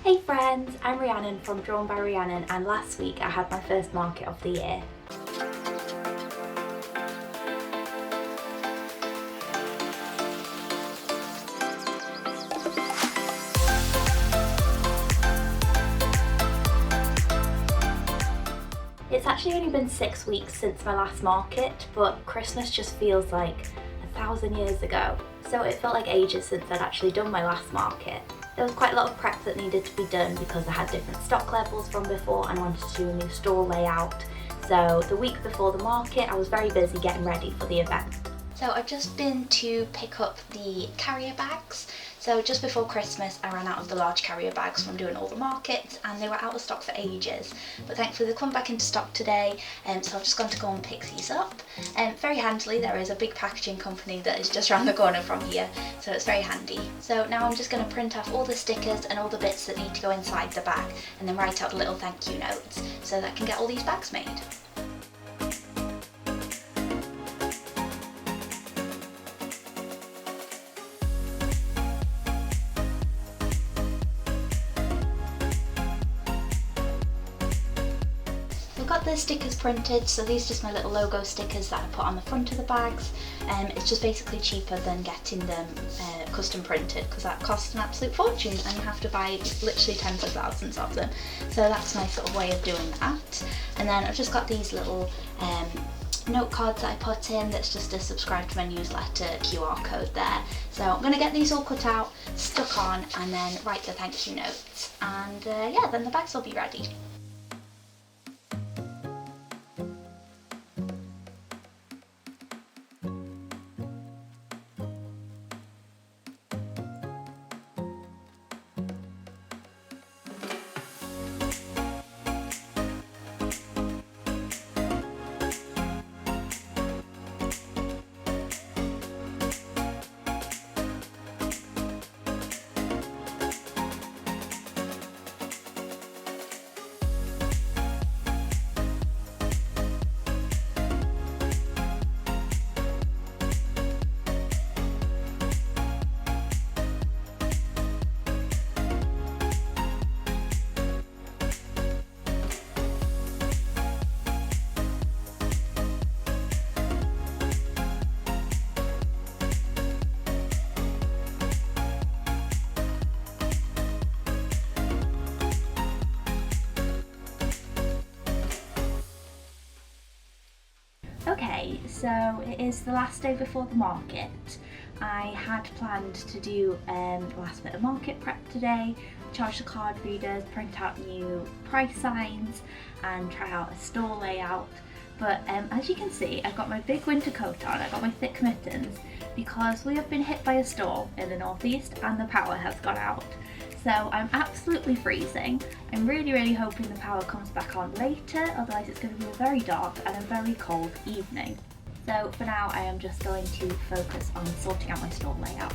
Hey friends, I'm Rhiannon from Drawn by Rhiannon, and last week I had my first market of the year. It's actually only been 6 weeks since my last market, but Christmas just feels like 1,000 years ago. So it felt like ages since I'd actually done my last market. There was quite a lot of prep that needed to be done because I had different stock levels from before and I wanted to do a new store layout. So the week before the market I was very busy getting ready for the event. So I've just been to pick up the carrier bags. So just before Christmas I ran out of the large carrier bags from doing all the markets and they were out of stock for ages. But thankfully they've come back into stock today, so I've just gone to go and pick these up. Very handily, there is a big packaging company that is just around the corner from here, so it's very handy. So now I'm just going to print off all the stickers and all the bits that need to go inside the bag and then write out little thank you notes so that I can get all these bags made. Got the stickers printed, so these are just my little logo stickers that I put on the front of the bags. It's just basically cheaper than getting them custom printed because that costs an absolute fortune and you have to buy literally tens of thousands of them. So that's my sort of way of doing that. And then I've just got these little note cards that I put in that's just a subscribe to my newsletter QR code there. So I'm going to get these all cut out, stuck on, and then write the thank you notes, and yeah, then the bags will be ready. Okay, so it is the last day before the market. I had planned to do the last bit of market prep today, charge the card readers, print out new price signs and try out a store layout. But as you can see, I've got my big winter coat on, I've got my thick mittens because we have been hit by a storm in the northeast and the power has gone out. So I'm absolutely freezing. I'm really hoping the power comes back on later, otherwise it's going to be a very dark and a very cold evening. So for now I am just going to focus on sorting out my store layout.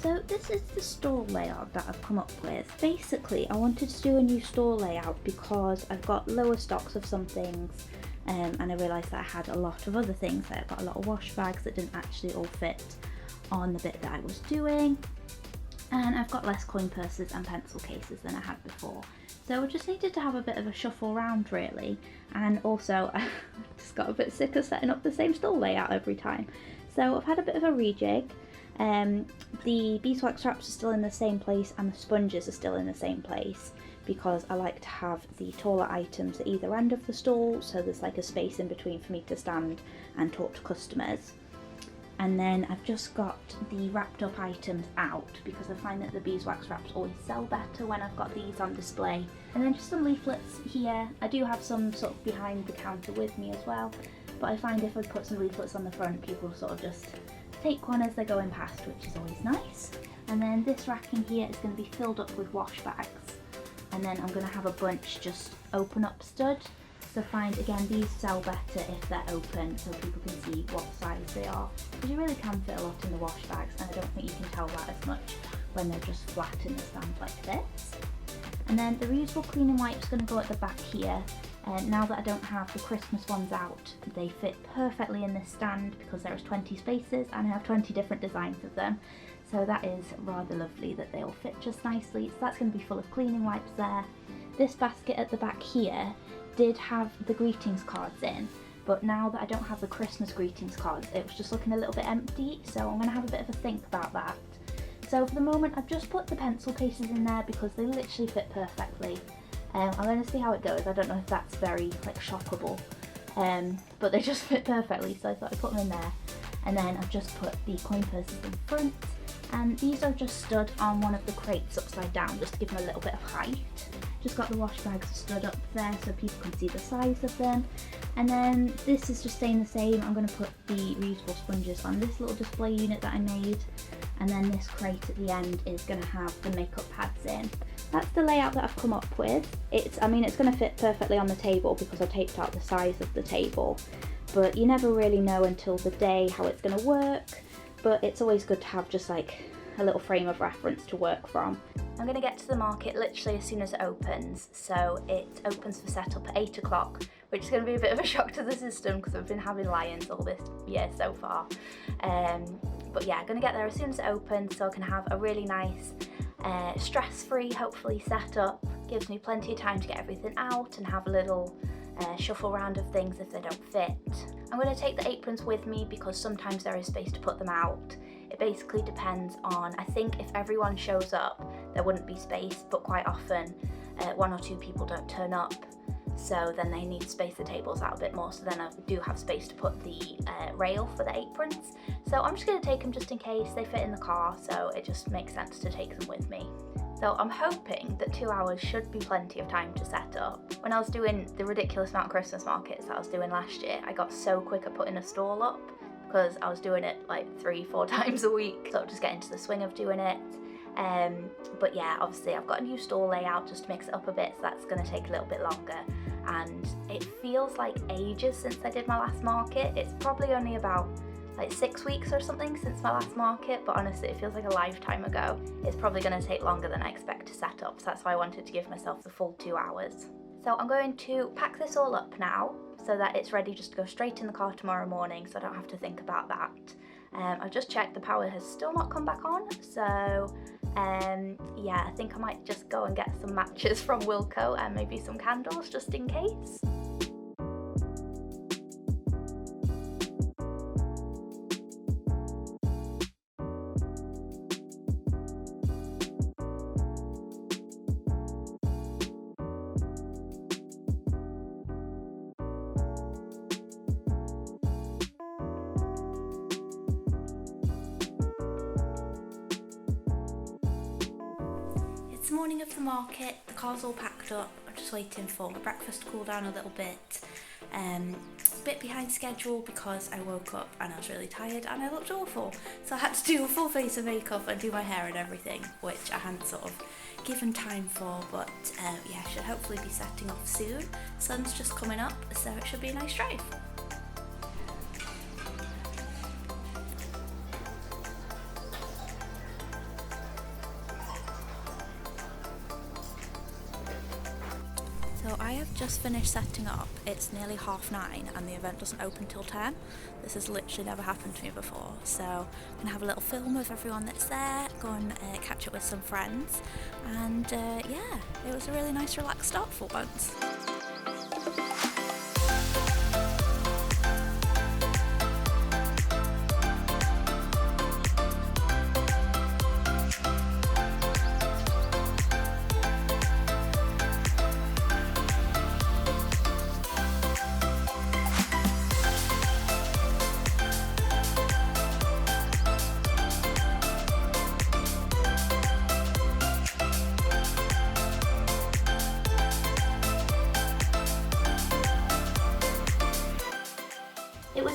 So this is the store layout that I've come up with. Basically, I wanted to do a new store layout because I've got lower stocks of some things and I realised that I had a lot of other things. I've got a lot of wash bags that didn't actually all fit on the bit that I was doing. And I've got less coin purses and pencil cases than I had before. So I just needed to have a bit of a shuffle around really. And also I just got a bit sick of setting up the same store layout every time. So I've had a bit of a rejig. The beeswax wraps are still in the same place and the sponges are still in the same place. because I like to have the taller items at either end of the stall, so there's like a space in between for me to stand and talk to customers. And then I've just got the wrapped up items out because I find that the beeswax wraps always sell better when I've got these on display. And then just some leaflets here. I do have some sort of behind the counter with me as well, but I find if I put some leaflets on the front, people sort of just take one as they're going past, which is always nice. And then this rack in here is going to be filled up with wash bags, and then I'm going to have a bunch just open up stud. So find, again, these sell better if they're open so people can see what size they are, because you really can fit a lot in the wash bags, and I don't think you can tell that as much when they're just flat in the stand like this. And then the reusable cleaning wipes going to go at the back here. Now that I don't have the Christmas ones out, they fit perfectly in this stand because there is 20 spaces and I have 20 different designs of them. So that is rather lovely that they all fit just nicely. So that's going to be full of cleaning wipes there. This basket at the back here did have the greetings cards in, but now that I don't have the Christmas greetings cards, it was just looking a little bit empty, so I'm going to have a bit of a think about that. So for the moment I've just put the pencil cases in there because they literally fit perfectly. I'm going to see how it goes. I don't know if that's very like shoppable, but they just fit perfectly, so I thought I'd put them in there. And then I've just put the coin purses in front, and these are just stood on one of the crates upside down just to give them a little bit of height. Just got the wash bags stood up there so people can see the size of them. And then this is just staying the same. I'm going to put the reusable sponges on this little display unit that I made. And then this crate at the end is going to have the makeup pads in. That's the layout that I've come up with. It's going to fit perfectly on the table because I taped out the size of the table. But you never really know until the day how it's going to work. But it's always good to have just like a little frame of reference to work from. I'm going to get to the market literally as soon as it opens, so it opens for setup at 8 o'clock, which is going to be a bit of a shock to the system because I've been having lions all this year so far. But yeah, I'm going to get there as soon as it opens so I can have a really nice, stress-free, hopefully, setup. Gives me plenty of time to get everything out and have a little shuffle round of things if they don't fit. I'm going to take the aprons with me because sometimes there is space to put them out. It basically depends on, I think if everyone shows up, there wouldn't be space, but quite often one or two people don't turn up, so then they need to space the tables out a bit more, so then I do have space to put the rail for the aprons. So I'm just going to take them just in case. They fit in the car, so it just makes sense to take them with me. So I'm hoping that 2 hours should be plenty of time to set up. When I was doing the ridiculous amount of Christmas markets that I was doing last year, I got so quick at putting a stall up because I was doing it like 3-4 times a week, so just get into the swing of doing it. But yeah, obviously I've got a new stall layout just to mix it up a bit, so that's going to take a little bit longer. And it feels like ages since I did my last market. It's probably only about like 6 weeks or something since my last market, but honestly it feels like a lifetime ago. It's probably going to take longer than I expect to set up, so that's why I wanted to give myself the full 2 hours. So I'm going to pack this all up now so that it's ready just to go straight in the car tomorrow morning, so I don't have to think about that. I've just checked, the power has still not come back on, so yeah, I think I might just go and get some matches from Wilko and maybe some candles just in case. It's the morning of the market, the car's all packed up, I'm just waiting for my breakfast to cool down a little bit. A bit behind schedule because I woke up and I was really tired and I looked awful. So I had to do a full face of makeup and do my hair and everything, which I hadn't sort of given time for, but yeah, I should hopefully be setting off soon. Sun's just coming up, so it should be a nice drive. So I have just finished setting up. It's nearly 9:30 and the event doesn't open till 10. This has literally never happened to me before. So I'm going to have a little film of everyone that's there, go and catch up with some friends. And yeah, it was a really nice relaxed start for once.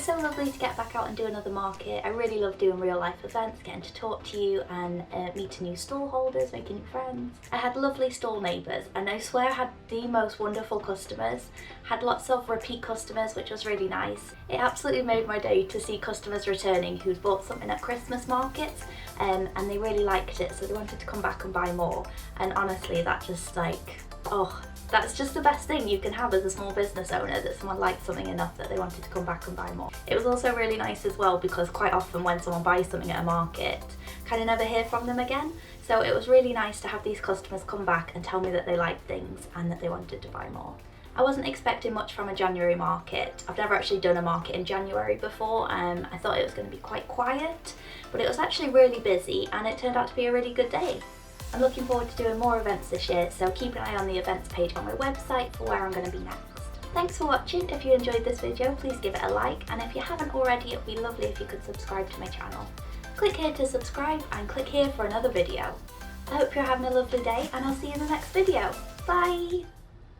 so lovely to get back out and do another market. I really love doing real life events, getting to talk to you and meeting new stall holders, making new friends. I had lovely stall neighbours, and I swear I had the most wonderful customers. Had lots of repeat customers, which was really nice. It absolutely made my day to see customers returning who'd bought something at Christmas markets and they really liked it, so they wanted to come back and buy more. And honestly, that just like, oh, that's just the best thing you can have as a small business owner, that someone liked something enough that they wanted to come back and buy more. It was also really nice as well because quite often when someone buys something at a market, kind of never hear from them again. So it was really nice to have these customers come back and tell me that they liked things and that they wanted to buy more. I wasn't expecting much from a January market. I've never actually done a market in January before. I thought it was going to be quite quiet, but it was actually really busy and it turned out to be a really good day. I'm looking forward to doing more events this year, so keep an eye on the events page on my website for where I'm going to be next. Thanks for watching. If you enjoyed this video, please give it a like, and if you haven't already, it would be lovely if you could subscribe to my channel. Click here to subscribe and click here for another video. I hope you're having a lovely day, and I'll see you in the next video. Bye!